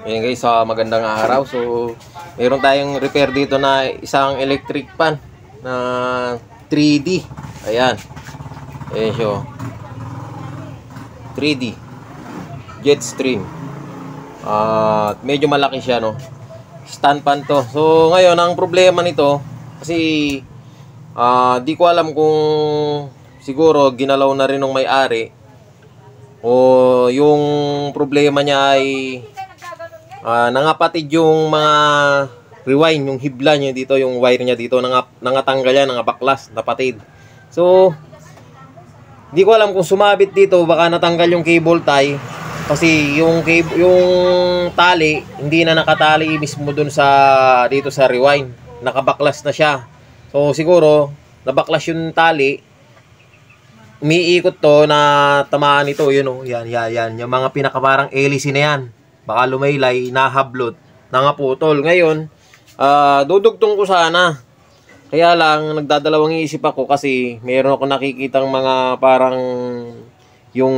Ayan guys, magandang araw. So, meron tayong repair dito na isang electric fan na 3D. Ayan. Ayan siya. 3D. Jetstream. Medyo malaki siya, no? Stand fan to. So, ngayon, ang problema nito, kasi di ko alam kung siguro ginalaw na rin ng may-ari o yung problema niya ay nangapatid yung mga rewind, yung hibla niya dito, yung wire niya dito, nangatanggal yan, nangabaklas, napatid. So, di ko alam kung sumabit dito, baka natanggal yung cable tie. Kasi yung tali, hindi na nakatali mismo dun dito sa rewind. Nakabaklas na siya. So, siguro, nabaklas yung tali. Umiikot to na tamaan ito, yun o, yan. Yung mga pinakaparang hélice na yan. Baka lumaylay, nahablot, nangaputol. Ngayon, dudugtong ko sana. Kaya lang, nagdadalawang isip ako kasi meron ako nakikitang mga parang yung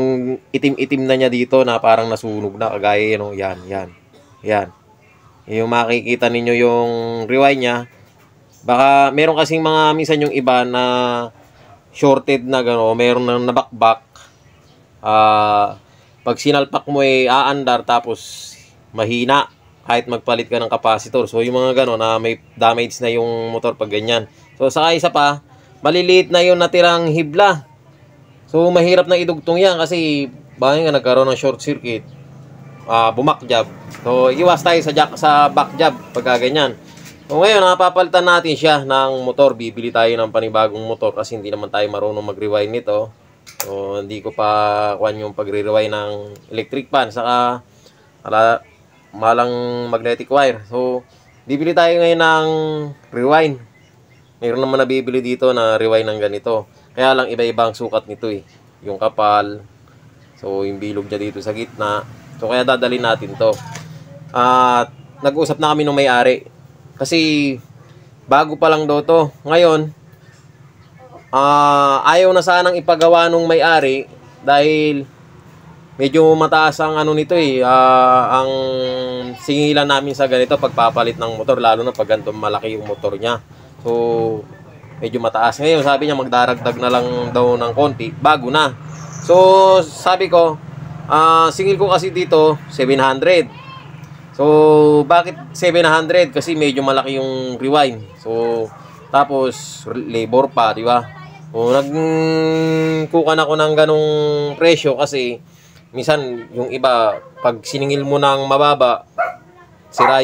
itim-itim na niya dito na parang nasunog na. Kagaya yun, yan. Yung makikita ninyo yung rewind niya. Baka meron kasing mga minsan yung iba na shorted na gano'n, meron na nabakbak. Pag sinalpak mo aandar tapos mahina kahit magpalit ka ng capacitor. So yung mga gano'n na may damage na yung motor pag ganyan. So saka isa pa, maliliit na yung natirang hibla. So mahirap na idugtong yan kasi bakit nga nagkaroon ng short circuit, bumakjab. So iwas tayo sa backjab pag ganyan. So ngayon napapalitan natin siya ng motor. Bibili tayo ng panibagong motor kasi hindi naman tayo marunong mag-rewind nito. So hindi ko pa kuhan yung pagre-rewind ng electric fan saka malang magnetic wire. So bibili tayo ngayon ng rewind. Mayroon naman nabibili dito na rewind ng ganito. Kaya lang iba-iba ang sukat nito eh. Yung kapal. So yung bilog niya dito sa gitna. So kaya dadalhin natin to. At nag-usap na kami ng may-ari. Kasi bago pa lang daw to. Ngayon, ayaw na sanang ipagawa nung may-ari dahil medyo mataas ang ano nito eh. Ang singilan namin sa ganito pagpapalit ng motor, lalo na pag ganito malaki yung motor niya. So, medyo mataas. Ngayon, sabi niya magdaragdag na lang daw ng konti, bago na. So, sabi ko, singil ko kasi dito, 700. So, bakit 700? Kasi medyo malaki yung rewind. So, tapos, labor pa, di ba? So, nagkukan ako ng ganong presyo kasi minsan, yung iba, pag siningil mo ng mababa, sira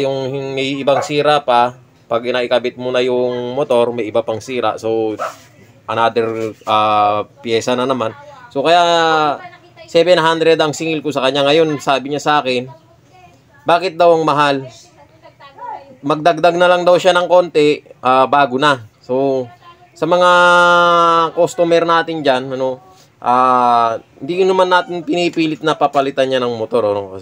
may ibang sira pa. Pag inaikabit mo na yung motor, may iba pang sira. So, another pyesa na naman. So, kaya 700 ang singil ko sa kanya. Ngayon, sabi niya sa akin, bakit daw ang mahal? Magdagdag na lang daw siya ng konti, bago na. So, sa mga customer natin dyan, hindi naman natin pinipilit na papalitan niya ng motor.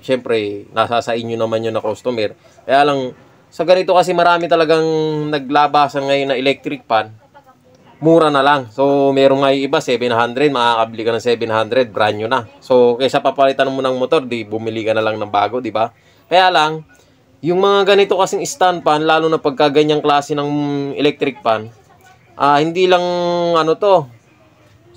Siyempre, nasa sa inyo naman yun na customer. Kaya lang, sa ganito kasi marami talagang naglabasan ngayon na electric fan. Mura na lang. So, meron nga iba, 700. Makakabili ka ng 700, brand new na. So, kaysa papalitan mo ng motor, bumili ka na lang ng bago, di ba? Kaya lang, yung mga ganito kasing stand fan, lalo na pagka ganyang klase ng electric fan, hindi lang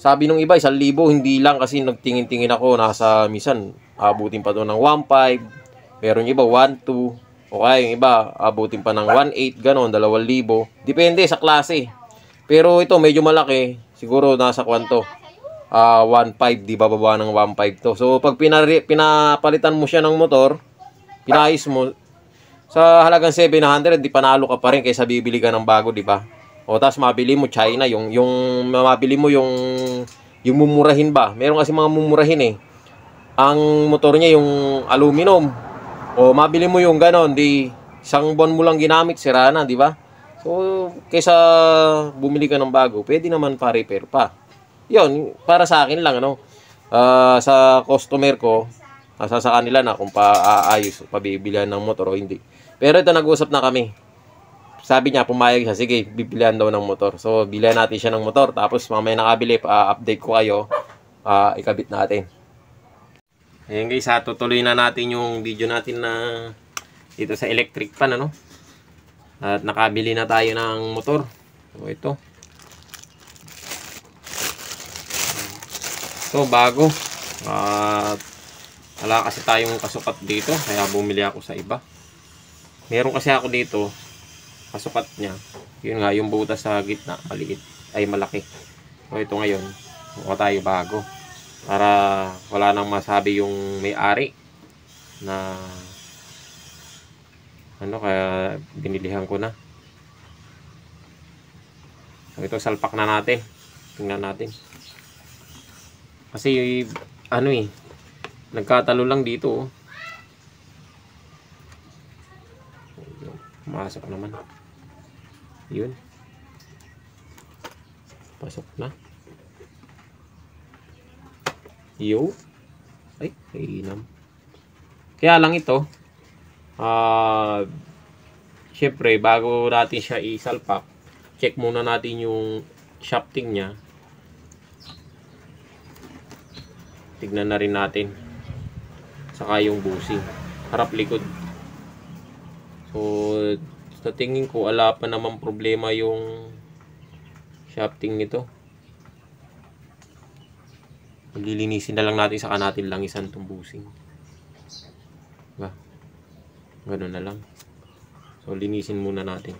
sabi nung iba, 1,000, hindi lang kasi nagtingin-tingin ako, nasa misan, abutin pa doon ng 1,500, meron iba 1,200, o kaya yung iba, abutin pa ng 1,800, ganon, 2,000. Depende sa klase. Pero ito, medyo malaki, siguro nasa kwanto, 1,500, di ba baba ng 1,500 to. So, pag pinapalitan mo siya ng motor, pinayos mo, sa halagang 700, di panalo ka pa rin kaysa bibili ka ng bago, di ba? O tapos mabili mo China, yung mabili mo yung mumurahin ba? Meron kasi mga mumurahin eh. Ang motor niya yung aluminum. O mabili mo yung ganon, isang buwan mo lang ginamit, sira na, di ba? So kaysa bumili ka ng bago, pwede naman pa-repair pa. 'Yon, para sa akin lang sa customer ko, nasa sa kanila na kung paayos, pabibilihan ng motor o hindi. Pero ito nag-usap na kami. Sabi niya, pumayag siya, sige, bibilihan daw ng motor. So, bilihan natin siya ng motor. Tapos, mamaya nakabili, update ko kayo, ikabit natin. Ayan guys, tutuloy na natin yung video natin na dito sa electric pan, ano. At nakabili na tayo ng motor. So ito. Ito bago. At wala kasi tayong kasukat dito, kaya bumili ako sa iba. Meron kasi ako dito, kasukat niya. Yun nga, yung butas sa gitna, maliit, ay malaki. So ito ngayon, mukha tayo bago. Para wala nang masabi yung may-ari na ano, kaya binilihan ko na. So ito, salpak na natin. Tingnan natin. Kasi ano nagkatalo lang dito. Masok naman. Yun. Pasok na. Yo. Ay, kainam. Kaya lang ito, syempre, bago natin siya isalpak, check muna natin yung shafting niya. Tignan na rin natin. Saka yung bushing. Harap likod. So, sa tingin ko, wala pa naman problema yung shafting nito. Lilinisin na lang natin, saka natin lang isang tumbusing. Diba? Ganun na lang. So, linisin muna natin.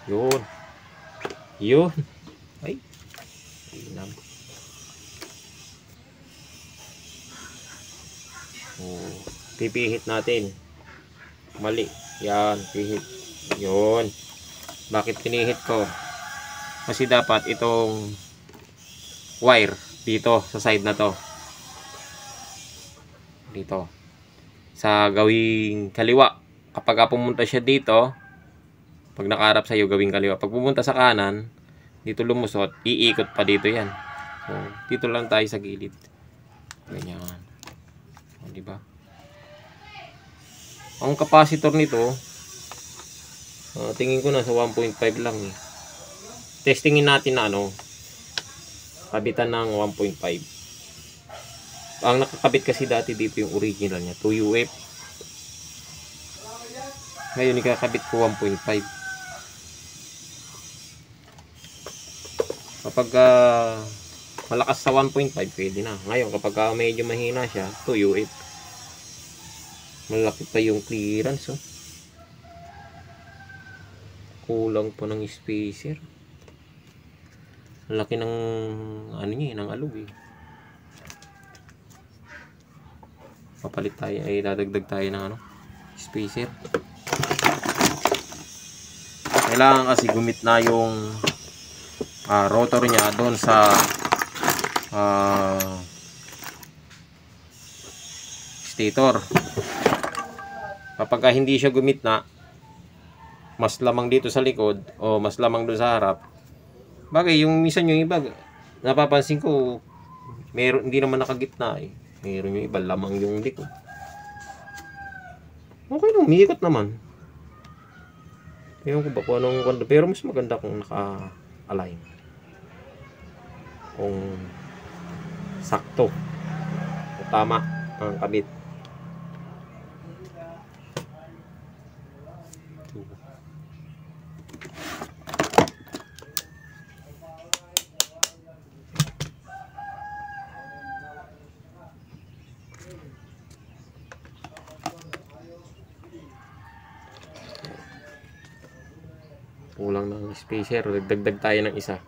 Yun. Yun. Ay. Inam. Oh, pipihit natin. Mali. Yan, pihit. Yun. Bakit pinihit ko? Kasi dapat itong wire dito sa side na to. Dito. Sa gawing kaliwa. Kapag pumunta siya dito, pag nakaharap sa iyo, gawing kaliwa. Pag pumunta sa kanan, dito lumusot, iikot pa dito yan. So, dito lang tayo sa gilid. Ganyan. O, diba? Ang capacitor nito, tingin ko na sa 1.5 lang eh. Testingin natin na kabitan ng 1.5. Ang nakakabit kasi dati dito yung original niya, 2 UF. Ngayon ikakabit ko 1.5. Kapag malakas sa 1.5, pwede na. Ngayon, kapag medyo mahina siya, 2 UF. Malaki pa yung clearance. Oh. Kulang pa ng spacer. Laki ng niya, ng alog eh. Papalit tayo, ay dadagdag tayo ng spacer. Kailangan kasi gumit na yung rotor niya doon sa stator. Kapag hindi siya gumit na, mas lamang dito sa likod o mas lamang doon sa harap. Bagay, yung minsan yung iba, napapansin ko, meron, hindi naman nakagitna eh. Meron yung iba, lamang yung likod. Okay lang, umiikot naman. Ewan ko ba kung anong ganda, pero mas maganda kung naka-align. Kung sakto o tama ang kabit. lang ng spacer. Dagdag tayo ng isa.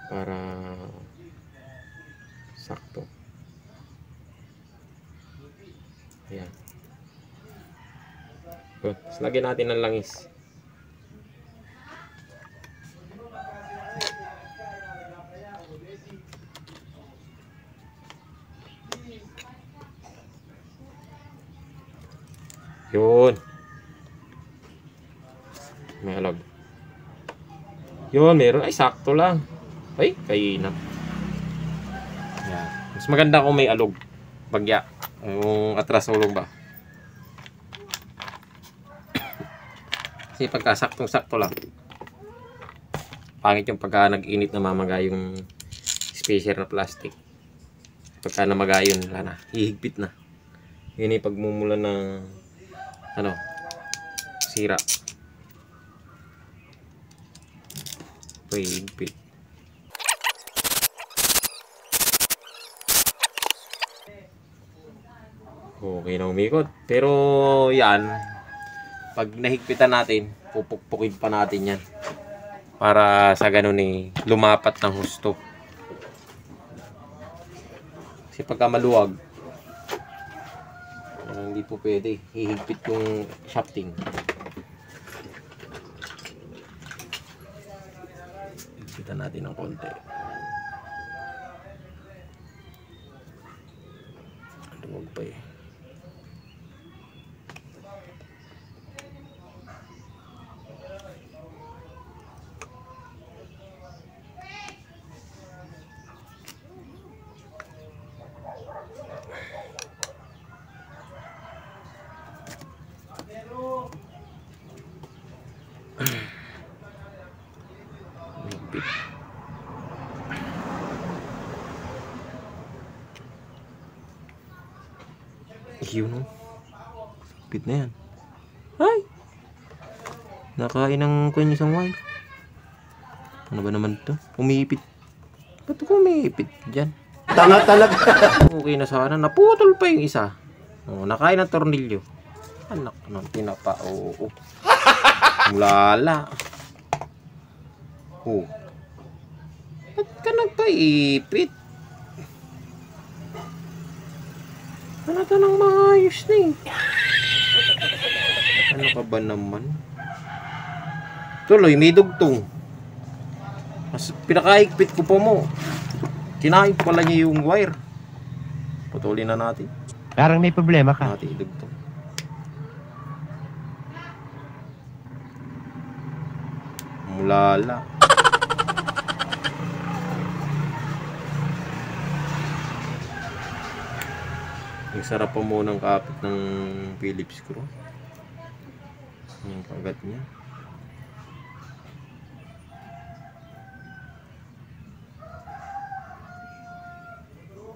Para sakto. Ayan. Good. Tapos lagyan natin ng langis. Yun. May alag. Yun, meron. Ay, sakto lang. Ay, kainap. Yan. Mas maganda kung may alog. Bagya. Yung atras ulong ba. Kasi pagka saktong-sakto lang. Pangit yung pagka nag-init na mamaga yung spacer na plastic. Pagka namaga yun, wala na. Hihigpit na. Yun yung pagmumula ng sira. Higpit. Okay na umikot. Pero yan, pag nahigpitan natin, pupukpukin pa natin yan. Para sa ganun lumapat ng husto. Kasi pagka maluwag, hindi po pwede. Hihigpit yung shafting. Higpitan natin ng konti. Luwag pa eh. Yun o. Pit na yan. Ay! Nakain ng kunyos ang wire. Ano ba naman ito? Umipit. Ba't ko umipit dyan? Tanga talaga. Okay na sana. Naputol pa yung isa. Oh, nakain ng tornilyo. Anak ng tinapa. Oo. Mulala. Oh. Ba't ka nagpaipit? Ano ito nang maayos na eh. Ano ka ba naman? Tuloy, may dugtong. Mas pinakahigpit ko pa mo. Kinaig pala niya yung wire. Putulin na natin. Parang may problema ka. Natin idugtong. Mulala. Ang sarap pa muna ng kapit ng Phillips screw. Yung kagat niya.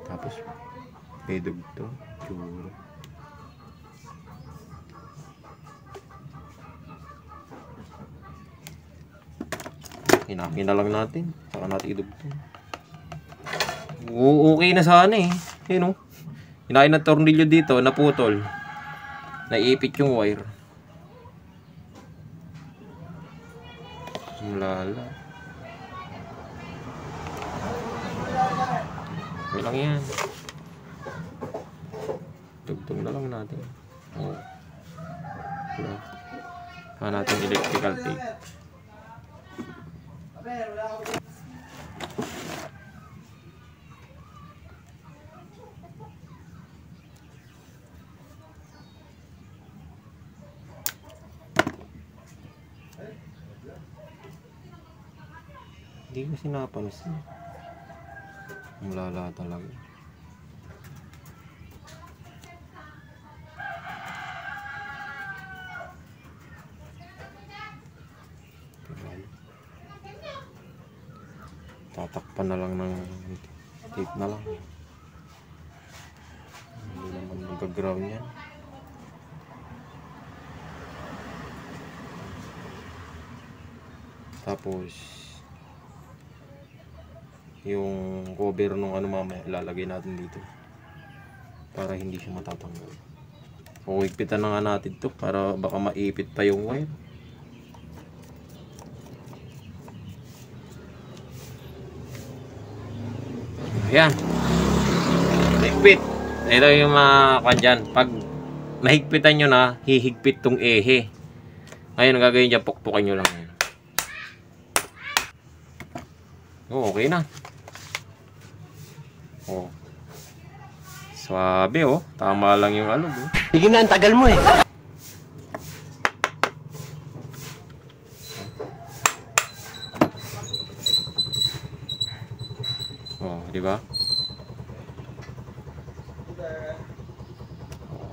Tapos may dugtong. Tsura. Hinakin na lang natin. Saka natin idugtong. Okay na sana eh. Yun o. Hinakin ng tornilyo dito, naputol. Naiipit yung wire. Mulala. Okay lang yan. Tugtog na lang natin. Oh. Diba? Saka natin electrical tape. Hindi kasi napansin. Mulala talaga. Tatakpan na lang ng tape na lang. Hindi naman mag-ground yan. Tapos yung cover nung mamaya ilalagay natin dito para hindi siya matatanggal. Higpitan na nga natin to para baka maipit pa yung wire. Ayan. Higpit. Ito yung mga kwan dyan. Pag nahigpitan nyo na, hihigpit tong ehe. Ngayon, ang gagawin dyan, pukpukin nyo lang. Oh, okay na. Oh. Swabe, oh. Tama lang yung ano, oh. Sige na, ang tagal mo eh. Oh, di ba?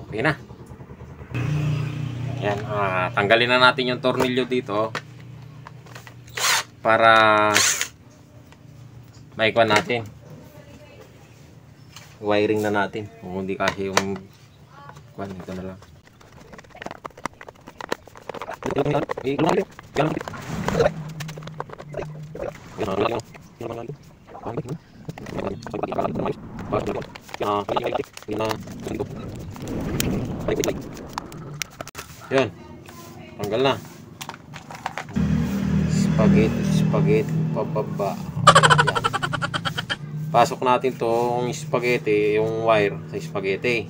Okay na. Yan, tanggalin na natin yung tornilyo dito para maikuan natin. Wiring na natin. Kung hindi kasi yung kuan, ito na lang. Yan. Tanggal na. Spaghetti pababa. Yan. Pasok natin tong spaghetti, yung wire sa spaghetti.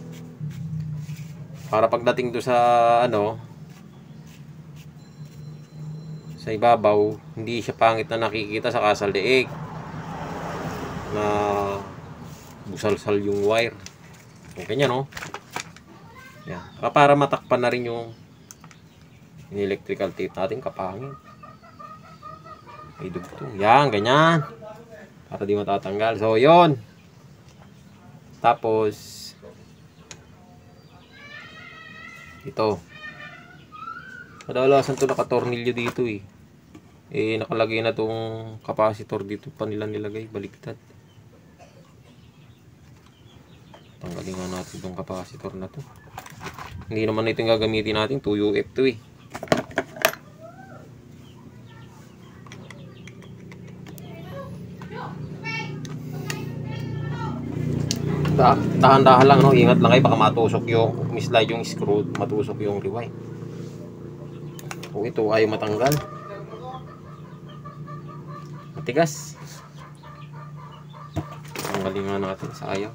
Para pagdating do sa ano, sa ibabaw, hindi siya pangit na nakikita sa kasaliig na busalsal yung wire. Okay niya, no? Yan. Para matakpan na rin yung electrical tape natin, kapangin. May dugtong. Yan, ganyan. Para di matatanggal. So, yon. Tapos, ito. Kadalasan to nakatornilyo dito eh. Nakalagay na tong capacitor dito pa nila nilagay. Baliktad. Tanggalin nga natin tong capacitor na to. Hindi naman ito yung gagamitin natin. 2UF to eh. Dahan-dahan lang, no? Ingat lang kayo, baka matusok yung mislide yung screw, matusok yung rewind. Kung ito ayaw matanggal, matigas. Tanggalin nga natin, sayang.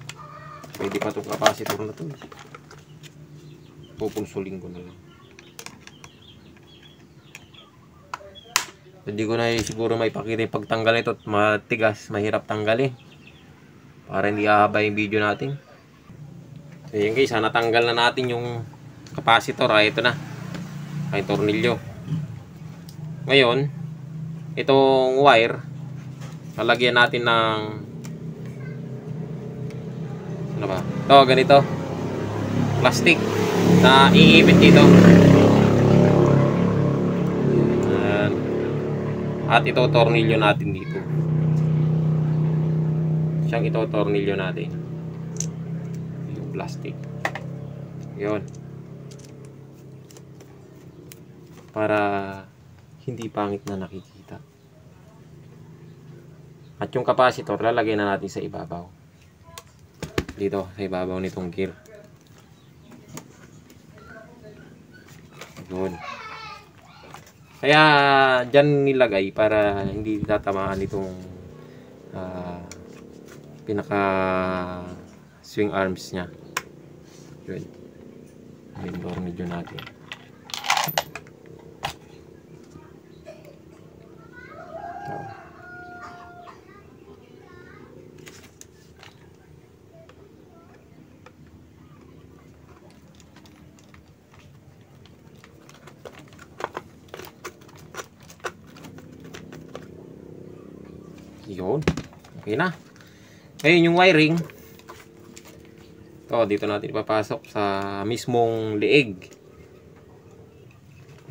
Pwede pa itong capacitor na to. Pupulsuling ko na lang. Hindi ko na siguro may pakita yung pagtanggal ito at matigas, mahirap tanggalin. Para hindi ahaba yung video natin. So yun guys, natanggal na natin yung capacitor. Ito na. Ay tornilyo. Ngayon, itong wire, lalagyan natin ng ano ba? Ito, ganito. Plastic na iipit dito. At ito tornilyo natin dito. Siyang ito tornilyo natin. Yung plastic. Yun. Para hindi pangit na nakikita. At yung capacitor lalagay na natin sa ibabaw. Dito sa ibabaw nitong gear. Yun. Kaya dyan nilagay para hindi tatamaan itong pinaka swing arms nya. Yun. Yung tornilyo natin. Yun. Okay na. Ngayon yung wiring. Ito, dito natin ipapasok sa mismong leeg.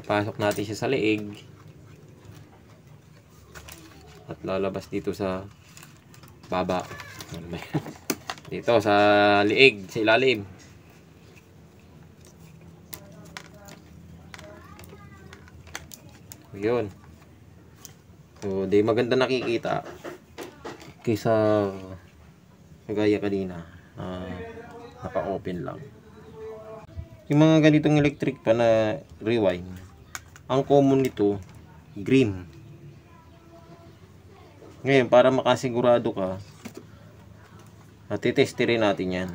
Ipasok natin siya sa leeg. At lalabas dito sa baba. Dito sa leeg, sa ilalim. Yun. So, di maganda nakikita kaysa kagaya kanina, naka-open lang. Yung mga ganitong electric pa na rewind, ang common nito, green. Ngayon, para makasigurado ka, titesterin natin yan.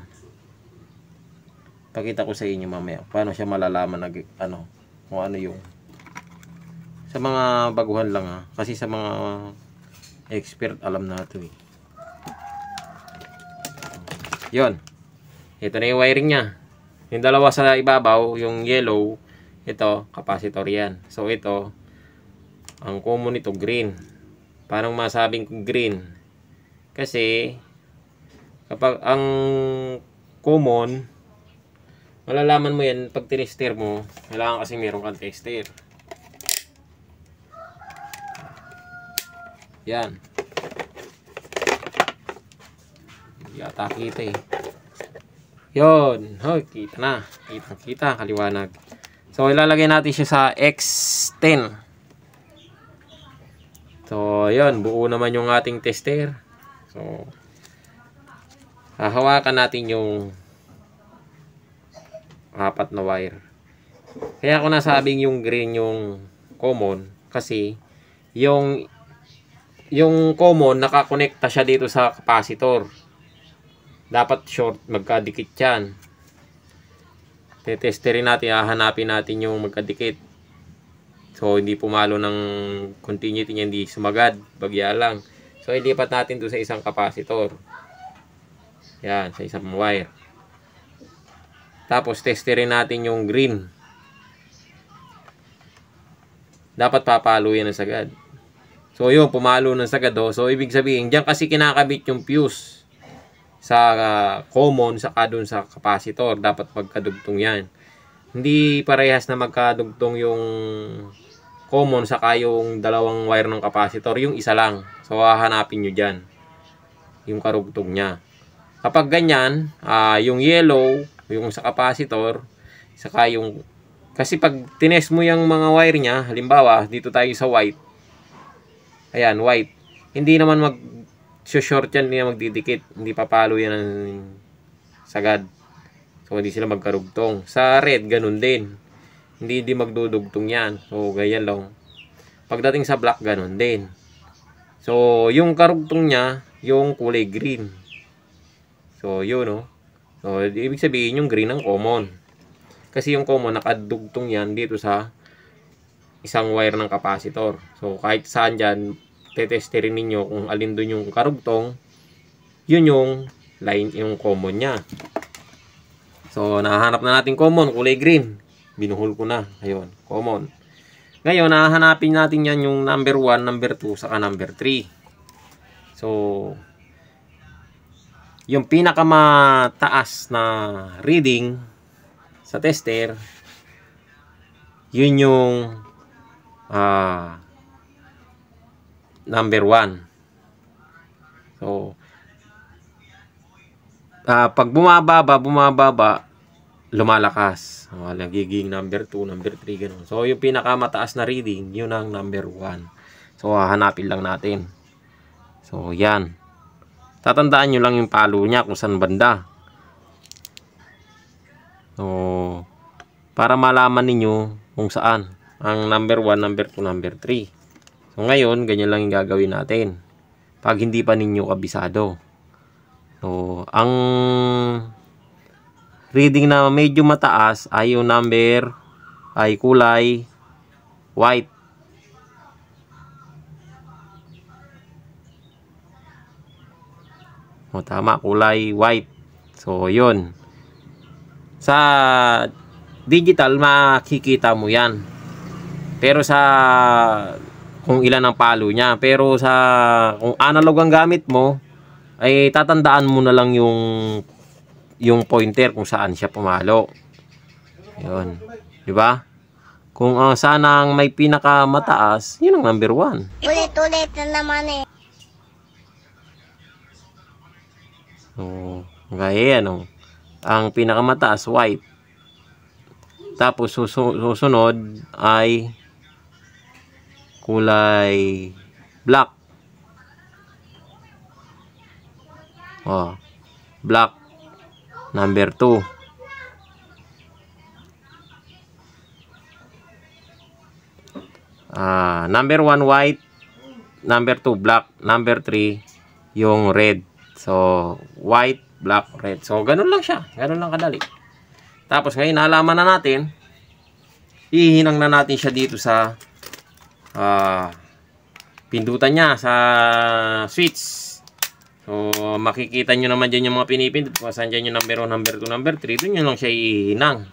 Pakita ko sa inyo mamaya paano siya malalaman na kung ano yung sa mga baguhan lang kasi sa mga expert alam na ito eh. Yon, ito na yung wiring nya. Yung dalawa sa ibabaw, yung yellow, ito capacitor yan. So ito ang common nito green. Parang masabing green kasi kapag ang common, malalaman mo yan pag tinester mo. Kailangan kasi meron kang tester. Yan. Yata kita eh. Yun. Hoy, kita na. Kita, kaliwanag. So, ilalagay natin siya sa X10. So, yun. Buo naman yung ating tester. So, hahawakan natin yung apat na wire. Kaya ako nasabing yung green yung common kasi yung common nakakonekta siya dito sa capacitor. Dapat short, magkadikit yan. Tetesterin natin, hahanapin natin yung magkadikit. So hindi pumalo ng continuity niya, hindi sumagad, bagya lang. So ilipat natin doon sa isang capacitor. Yan, sa isang wire. Tapos testerin natin yung green. Dapat papalo yan ng sagad. So yun, pumalo ng sagad. So ibig sabihin, diyan kasi kinakabit yung fuse sa common saka dun sa capacitor. Dapat magkadugtong yan. Hindi parehas na magkadugtong yung common saka yung dalawang wire ng capacitor. Yung isa lang. So hahanapin nyo dyan yung karugtong nya. Kapag ganyan, yung yellow, yung sa capacitor, saka yung, kasi pag tinest mo yung mga wire nya, halimbawa, dito tayo sa white, ayan, white, hindi naman mag-short yan, hindi na magdidikit, hindi papalo yan ng sagad. So, hindi sila magkarugtong. Sa red, ganun din. Hindi magdudugtong yan. So, ganyan lang. Pagdating sa black, ganun din. So, yung karugtong nya, yung kulay green. So, yun, no? So, ibig sabihin yung green ang common. Kasi yung common, nakadugtong yan dito sa isang wire ng capacitor. So, kahit saan dyan, tetesterin ninyo kung alin doon yung karugtong, yun yung line, yung common nya. So, nahanap na natin common, kulay green. Binuhol ko na. Ayun, common. Ngayon, nahanapin natin yan yung number 1, number 2, saka number 3. So, yung pinakamataas na reading sa tester, yun yung number 1. So, pag bumababa, lumalakas. Nagiging number 2, number 3, ganun. So, yung pinakamataas na reading, yun ang number 1. So, hahanapin lang natin. So, yan. Tatandaan nyo lang yung palo niya kung saan banda. So, para malaman ninyo kung saan ang number 1, number 2, number 3. So, ngayon, ganyan lang yung gagawin natin. Pag hindi pa ninyo kabisado. So, ang reading na medyo mataas ay yung number ay kulay white. O, tama, kulay white. So, yun. Sa digital, makikita mo yan. Pero sa kung ilan ang palo niya. Pero sa kung analog ang gamit mo, ay tatandaan mo na lang yung pointer kung saan siya pumalo. Yun. Diba? Kung saan ang may pinakamataas, yun ang number 1. Ulit-ulit na naman eh. So, gaya yan, ang pinakamataas white. Tapos susunod ay kulay black. Black number 2. Number 1 white, number 2 black, number 3 yung red. So, white, black, red. So, ganun lang siya. Ganun lang kadali. Tapos, ngayon, nalaman na natin, ihinang na natin siya dito sa pindutan niya, sa switch. So, makikita nyo naman dyan yung mga pinipindot. Kung saan dyan yung number 1, number 2, number 3, doon nyo lang siya ihinang.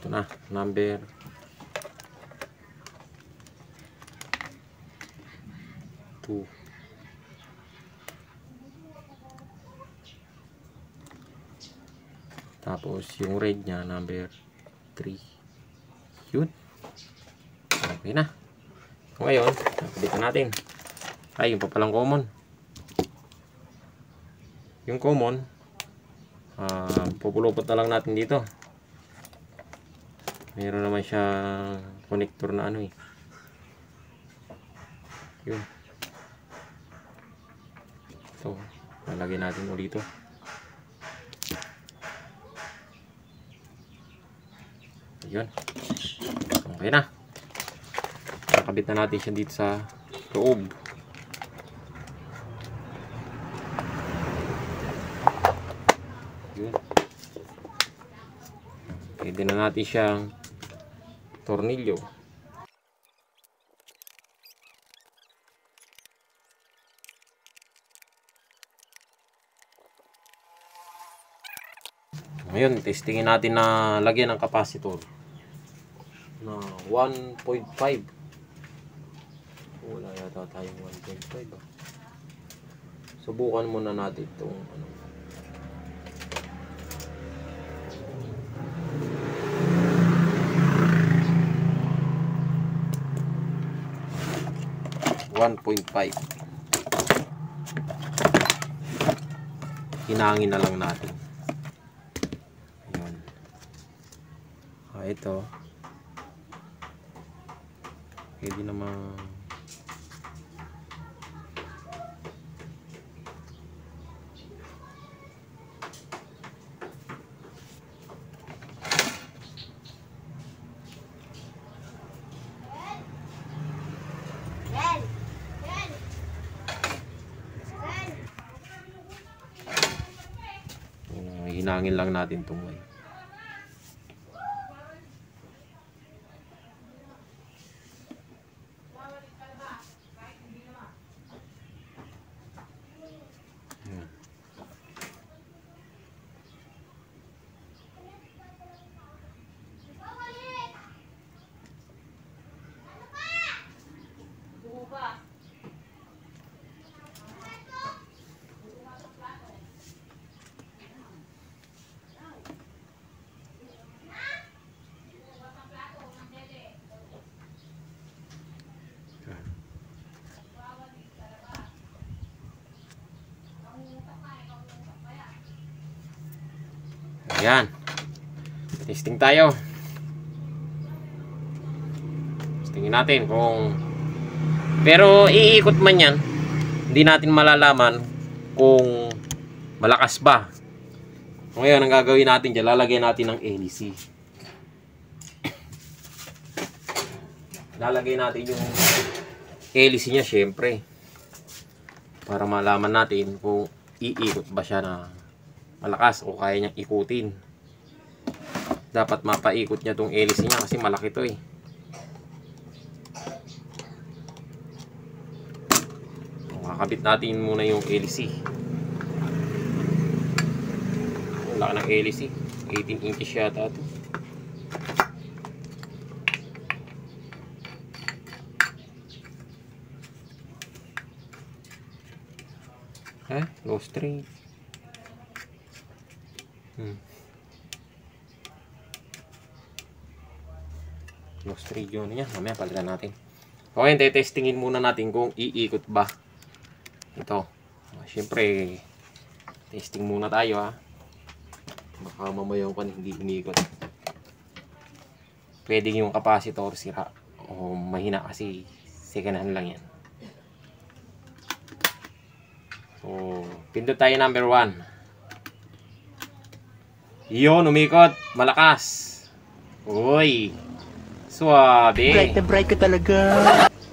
Ito na, number 2. Tapos yung red niya, number 3. Yun. Okay na. So, ngayon, nakabit na natin. Ay, yung pa palang common. Yung common, pupulupot na lang natin dito. Meron naman siyang connector na ano eh. Yun. So, lalagay natin ulit ito. Yun. Okay na. Nakabit na natin siya dito sa loob. Yun. Pwede na natin siyang tornilyo. Ngayon, testingin natin na lagyan ng capacitor na 1.5. Wala yata tayong 1.5. Subukan muna natin itong ano. Hinangin na lang natin. Ayun. Ito. Pwede naman. Hinangin lang natin itong way. Ayan. Testing tayo. Testingin natin kung... Pero iikot man yan, hindi natin malalaman kung malakas ba. Ngayon, ang gagawin natin dyan, lalagyan natin ng LEC. Lalagay natin yung LEC niya syempre. Para malaman natin kung iikot ba siya na malakas o kaya niyang ikutin. Dapat mapaikot niya tong LEC niya kasi malaki to eh. Kakabit natin muna yung LEC. Laki ng LEC. 18 inches yata ito. Low straight. Low straight yun niya. Mamaya palitan natin. Okay, testingin muna natin kung iikot ba ito. Siyempre, testing muna tayo ha. Baka mamaya pa hindi umiikot. Pwede yung capacitor sira O mahina kasi second hand lang yan. So, pindot tayo number 1. Yun, umikot. Malakas. Uy. Suwabe. Bright na bright ka talaga.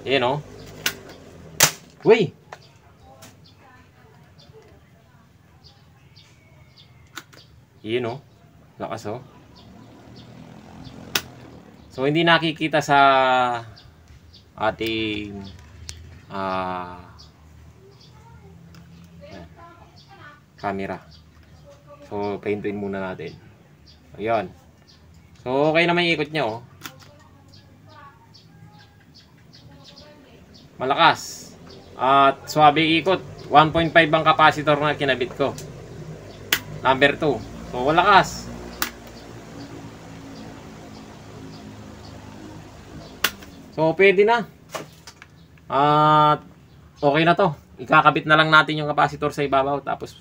Yan o. Uy. Yun o. Lakas o. So, hindi nakikita sa ating camera. So, paintuin muna natin. Ayan. So, okay naman yung ikot niya, oh. Malakas. At swabe ikot. 1.5 ang capacitor na kinabit ko. Number 2. So, malakas. So, pwede na. At okay na to. Ikakabit na lang natin yung capacitor sa ibabaw. Tapos,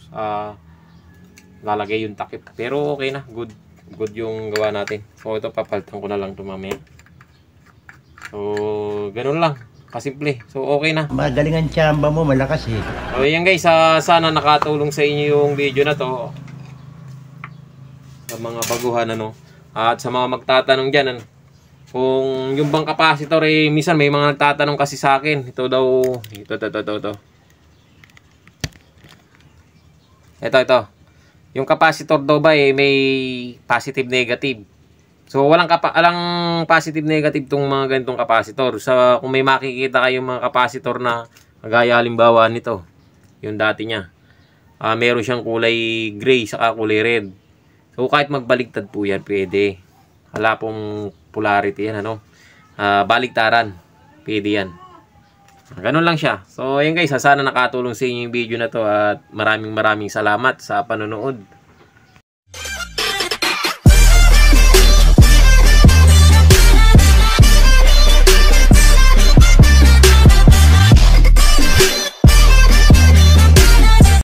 lalagay yung takip. Pero okay na. Good. Good yung gawa natin. So, ito papalitan ko na lang ito mamaya. So, ganun lang. Kasimple. So, okay na. Magaling ang tsamba mo, malakas eh. So, yan guys. Sana nakatulong sa inyo yung video na to. Sa mga baguhan, ano. At sa mga magtatanong dyan, ano. Kung yung bang capacitor eh, minsan may mga nagtatanong kasi sa akin. Ito daw, ito. Ito. Yung capacitor daw ba eh, may positive negative. So walang positive negative tong mga ganitong capacitor. Sa kung may makikita kayong mga capacitor na kagaya halimbawa nito, yung dati niya. Meron siyang kulay gray saka kulay red. So kahit magbaligtad po yan, pwede. Wala pong polarity yan, ano. Baligtaran. Pwede yan. Ganun lang siya. So, ayan guys, sana nakatulong sa inyo yung video na to at maraming salamat sa panonood.